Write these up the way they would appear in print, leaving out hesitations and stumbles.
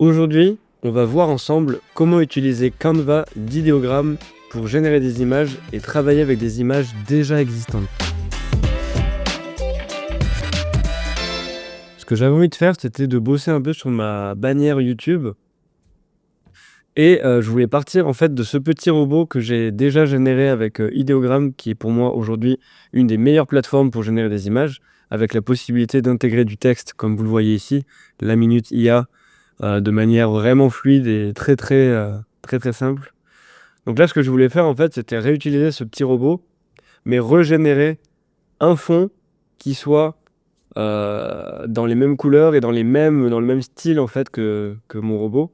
Aujourd'hui, on va voir ensemble comment utiliser Canva d'idéogrammes pour générer des images et travailler avec des images déjà existantes. Ce que j'avais envie de faire, c'était de bosser un peu sur ma bannière YouTube et je voulais partir en fait de ce petit robot que j'ai déjà généré avec Ideogram, qui est pour moi aujourd'hui une des meilleures plateformes pour générer des images, avec la possibilité d'intégrer du texte, comme vous le voyez ici, la Minute IA, de manière vraiment fluide et très simple. Donc là, ce que je voulais faire, en fait, c'était réutiliser ce petit robot, mais régénérer un fond qui soit dans les mêmes couleurs et dans le même style, en fait, que mon robot.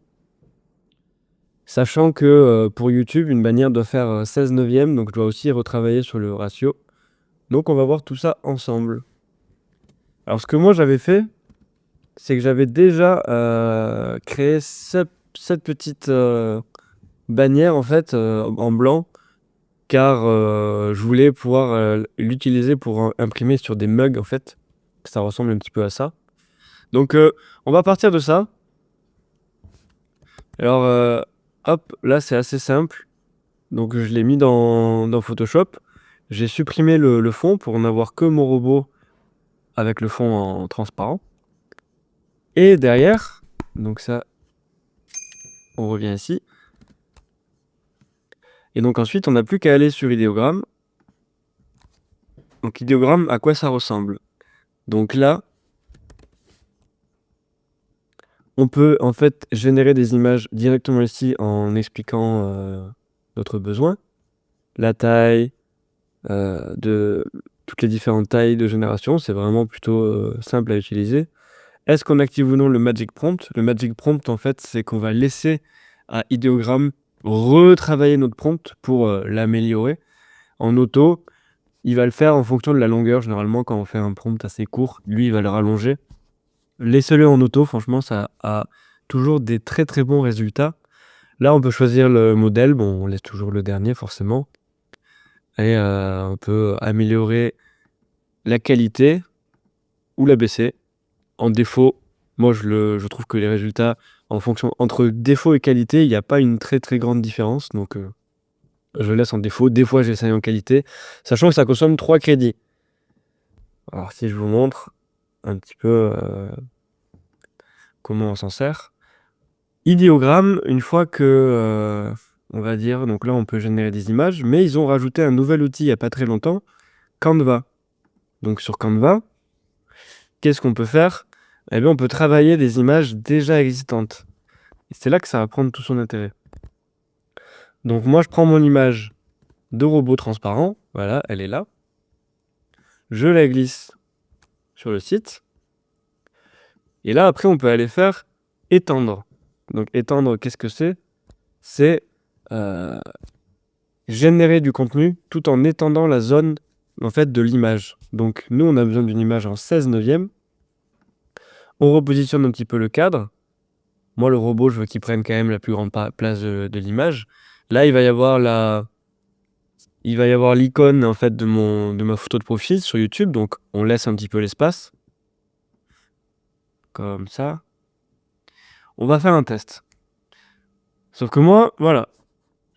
Sachant que pour YouTube, une bannière doit faire 16 neuvièmes, donc je dois aussi retravailler sur le ratio. Donc on va voir tout ça ensemble. Alors ce que moi j'avais fait, c'est que j'avais déjà créé cette petite bannière en fait en blanc, car je voulais pouvoir l'utiliser pour imprimer sur des mugs en fait. Ça ressemble un petit peu à ça. Donc on va partir de ça. Alors hop, là c'est assez simple. Donc je l'ai mis dans Photoshop. J'ai supprimé le fond pour n'avoir que mon robot avec le fond en transparent. Et derrière, donc ça, on revient ici. Et donc ensuite, on n'a plus qu'à aller sur Ideogram. Donc Ideogram, à quoi ça ressemble? Donc là, on peut en fait générer des images directement ici en expliquant notre besoin. La taille, de toutes les différentes tailles de génération, c'est vraiment plutôt simple à utiliser. Est-ce qu'on active ou non le Magic Prompt? Le Magic Prompt, en fait, c'est qu'on va laisser à Ideogram retravailler notre prompt pour l'améliorer. En auto, il va le faire en fonction de la longueur. Généralement, quand on fait un prompt assez court, lui, il va le rallonger. Laissez-le en auto, franchement, ça a toujours des très bons résultats. Là, on peut choisir le modèle. Bon, on laisse toujours le dernier, forcément. Et on peut améliorer la qualité ou la baisser. En défaut, moi je trouve que les résultats en fonction entre défaut et qualité, il n'y a pas une très grande différence, donc je laisse en défaut. Des fois j'essaye en qualité, sachant que ça consomme 3 crédits. Alors si je vous montre un petit peu comment on s'en sert. Ideogram, une fois que on va dire, donc là on peut générer des images, mais ils ont rajouté un nouvel outil il n'y a pas très longtemps, Canva. Donc sur Canva, qu'est-ce qu'on peut faire? Eh bien on peut travailler des images déjà existantes. Et c'est là que ça va prendre tout son intérêt. Donc moi, je prends mon image de robot transparent. Voilà, elle est là. Je la glisse sur le site. Et là, après, on peut aller faire étendre. Donc étendre, qu'est-ce que c'est? C'est générer du contenu tout en étendant la zone en fait, de l'image. Donc nous, on a besoin d'une image en 16 neuvième. On repositionne un petit peu le cadre. Moi, le robot, je veux qu'il prenne quand même la plus grande place de l'image. Là, il va y avoir l'icône en fait de ma photo de profil sur YouTube, donc on laisse un petit peu l'espace. Comme ça. On va faire un test. Sauf que moi, voilà,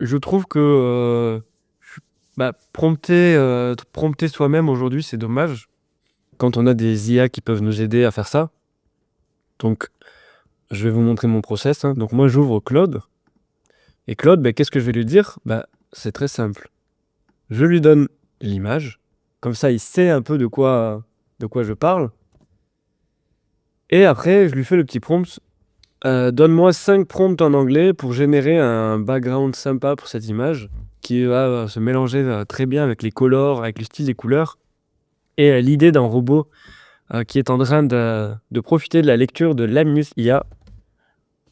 je trouve que prompter soi-même aujourd'hui, c'est dommage. Quand on a des IA qui peuvent nous aider à faire ça. Donc, je vais vous montrer mon process. Donc moi, j'ouvre Claude. Et Claude, qu'est-ce que je vais lui dire? C'est très simple. Je lui donne l'image. Comme ça, il sait un peu de quoi je parle. Et après, je lui fais le petit prompt. Donne-moi 5 prompts en anglais pour générer un background sympa pour cette image qui va se mélanger très bien avec les colors, avec le style des couleurs. Et l'idée d'un robot qui est en train de profiter de la lecture de Lammus IA.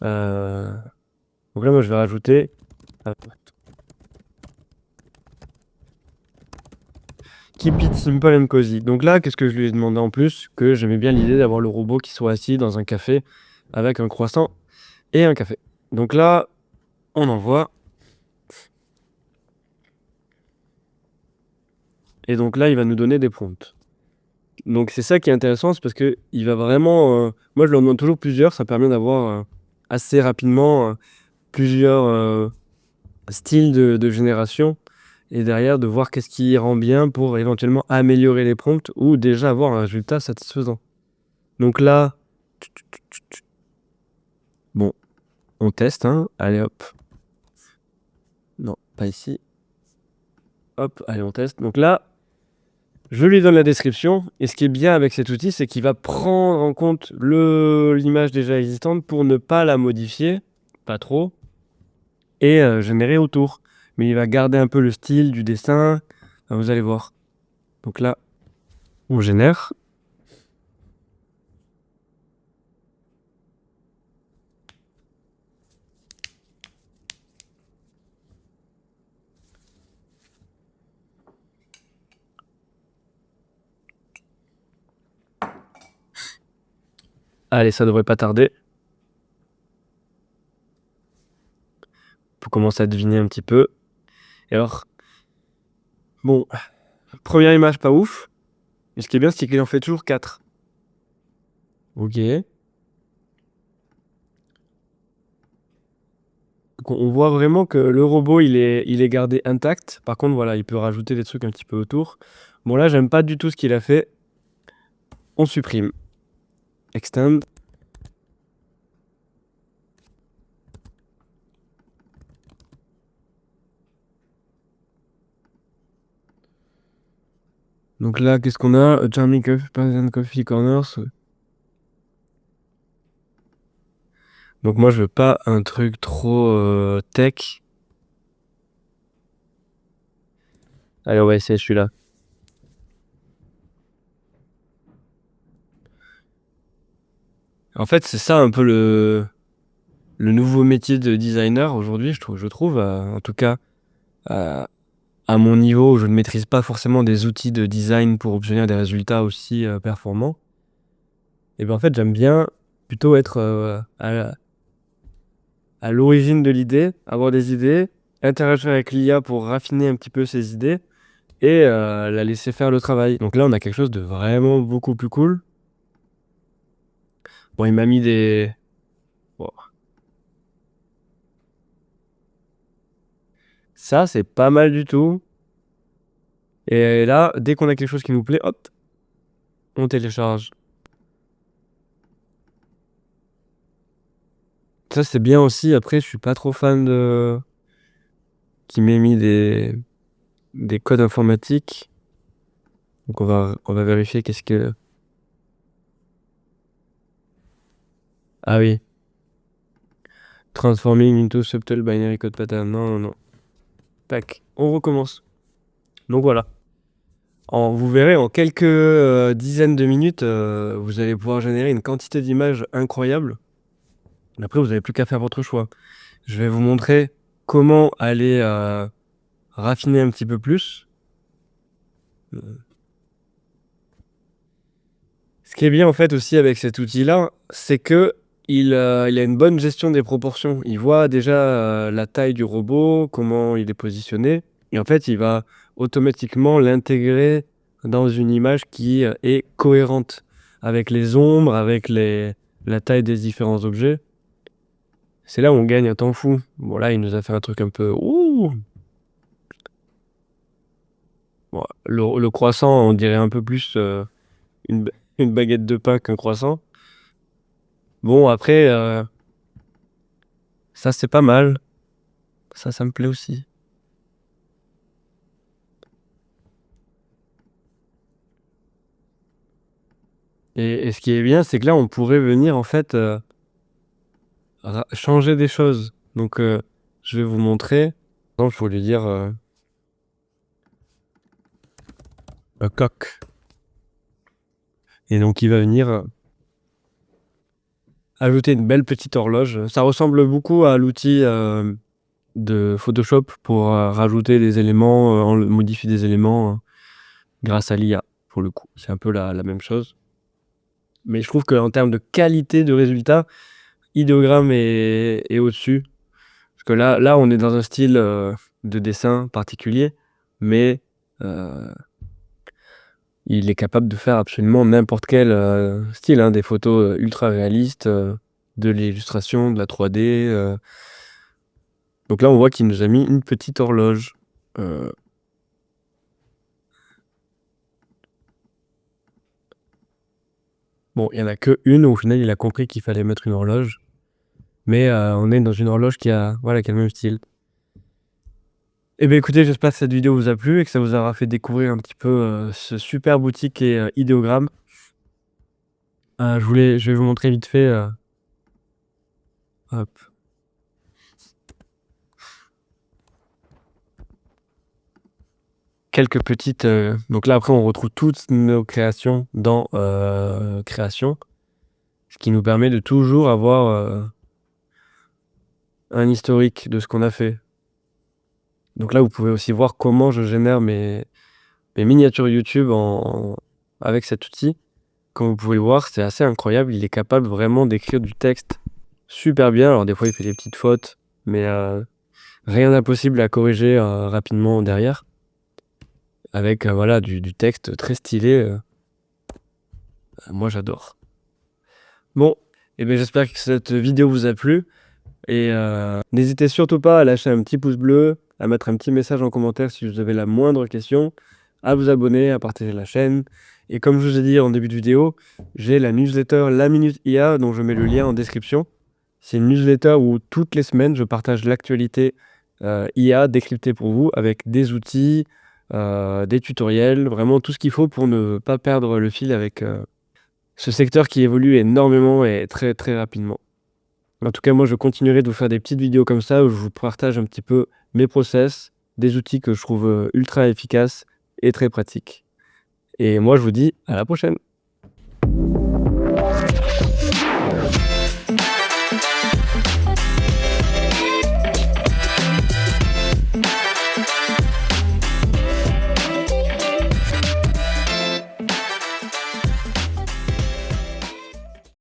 Donc là, moi, je vais rajouter... Keep it simple and cozy. Donc là, qu'est-ce que je lui ai demandé en plus? Que j'aimais bien l'idée d'avoir le robot qui soit assis dans un café avec un croissant et un café. Donc là, on envoie. Et donc là, il va nous donner des prompts. Donc c'est ça qui est intéressant, c'est parce qu'il va vraiment... moi, je lui en demande toujours plusieurs, ça permet d'avoir assez rapidement plusieurs styles de génération et derrière de voir qu'est-ce qui rend bien pour éventuellement améliorer les prompts ou déjà avoir un résultat satisfaisant. Donc là, bon, on teste, hein. Allez hop. Non, pas ici. Hop, allez, on teste. Donc là, je lui donne la description et ce qui est bien avec cet outil, c'est qu'il va prendre en compte l'image déjà existante pour ne pas la modifier, pas trop, et générer autour. Mais il va garder un peu le style du dessin, vous allez voir. Donc là, on génère. Allez, ça devrait pas tarder. Faut commencer à deviner un petit peu. Et alors, bon, première image pas ouf. Et ce qui est bien, c'est qu'il en fait toujours 4. Ok. Donc on voit vraiment que le robot, il est gardé intact. Par contre, voilà, il peut rajouter des trucs un petit peu autour. Bon, là, j'aime pas du tout ce qu'il a fait. On supprime. Extend. Donc là, qu'est-ce qu'on a? Charming Coffee Corners. Donc moi, je veux pas un truc trop tech. Allez, on va essayer celui-là. En fait, c'est ça un peu le nouveau métier de designer aujourd'hui, je trouve. En tout cas, à mon niveau, où je ne maîtrise pas forcément des outils de design pour obtenir des résultats aussi performants. Et bien en fait, j'aime bien plutôt être à l'origine de l'idée, avoir des idées, interagir avec l'IA pour raffiner un petit peu ces idées et la laisser faire le travail. Donc là, on a quelque chose de vraiment beaucoup plus cool. Bon, il m'a mis des... Bon. Ça, c'est pas mal du tout. Et là, dès qu'on a quelque chose qui nous plaît, hop, on télécharge. Ça, c'est bien aussi. Après, je suis pas trop fan de... qui m'ait mis des codes informatiques. Donc on va vérifier qu'est-ce que... Ah oui. Transforming into subtle binary code pattern. Non, non, non. Tac. On recommence. Donc voilà. Vous verrez, en quelques dizaines de minutes, vous allez pouvoir générer une quantité d'images incroyable. Après, vous n'avez plus qu'à faire votre choix. Je vais vous montrer comment aller raffiner un petit peu plus. Ce qui est bien en fait aussi avec cet outil-là, c'est que il a une bonne gestion des proportions. Il voit déjà la taille du robot, comment il est positionné, et en fait, il va automatiquement l'intégrer dans une image qui est cohérente avec les ombres, avec la taille des différents objets. C'est là où on gagne un temps fou. Bon là, il nous a fait un truc un peu... Ouh. Bon, le croissant, on dirait un peu plus une baguette de pain qu'un croissant. Bon, après, ça c'est pas mal. Ça me plaît aussi. Et ce qui est bien, c'est que là, on pourrait venir en fait changer des choses. Donc, je vais vous montrer. Par exemple, il faut lui dire un coq. Et donc, il va venir ajouter une belle petite horloge. Ça ressemble beaucoup à l'outil de Photoshop pour rajouter des éléments, modifier des éléments grâce à l'IA, pour le coup. C'est un peu la même chose. Mais je trouve qu'en termes de qualité de résultat, Ideogram est au-dessus. Parce que là, on est dans un style de dessin particulier, mais il est capable de faire absolument n'importe quel style, hein, des photos ultra réalistes. de l'illustration, de la 3D. Donc là, on voit qu'il nous a mis une petite horloge. Bon, il y en a qu'une. Au final, il a compris qu'il fallait mettre une horloge. Mais on est dans une horloge qui a le même style. Eh bien, écoutez, j'espère que cette vidéo vous a plu et que ça vous aura fait découvrir un petit peu ce super boutique qui est Ideogram. Je vais vous montrer vite fait. Hop. Quelques petites. Donc là, après, on retrouve toutes nos créations dans Création, ce qui nous permet de toujours avoir un historique de ce qu'on a fait. Donc là, vous pouvez aussi voir comment je génère mes miniatures YouTube avec cet outil. Comme vous pouvez le voir, c'est assez incroyable. Il est capable vraiment d'écrire du texte super bien. Alors des fois, il fait des petites fautes, mais rien d'impossible à corriger rapidement derrière. Avec voilà, du texte très stylé. Moi, j'adore. Bon, et bien j'espère que cette vidéo vous a plu. Et n'hésitez surtout pas à lâcher un petit pouce bleu, à mettre un petit message en commentaire si vous avez la moindre question, à vous abonner, à partager la chaîne. Et comme je vous ai dit en début de vidéo, j'ai la newsletter La Minute IA, dont je mets le lien en description. C'est une newsletter où toutes les semaines, je partage l'actualité IA décryptée pour vous avec des outils, des tutoriels, vraiment tout ce qu'il faut pour ne pas perdre le fil avec ce secteur qui évolue énormément et très très rapidement. En tout cas, moi, je continuerai de vous faire des petites vidéos comme ça où je vous partage un petit peu mes process, des outils que je trouve ultra efficaces et très pratiques. Et moi, je vous dis à la prochaine.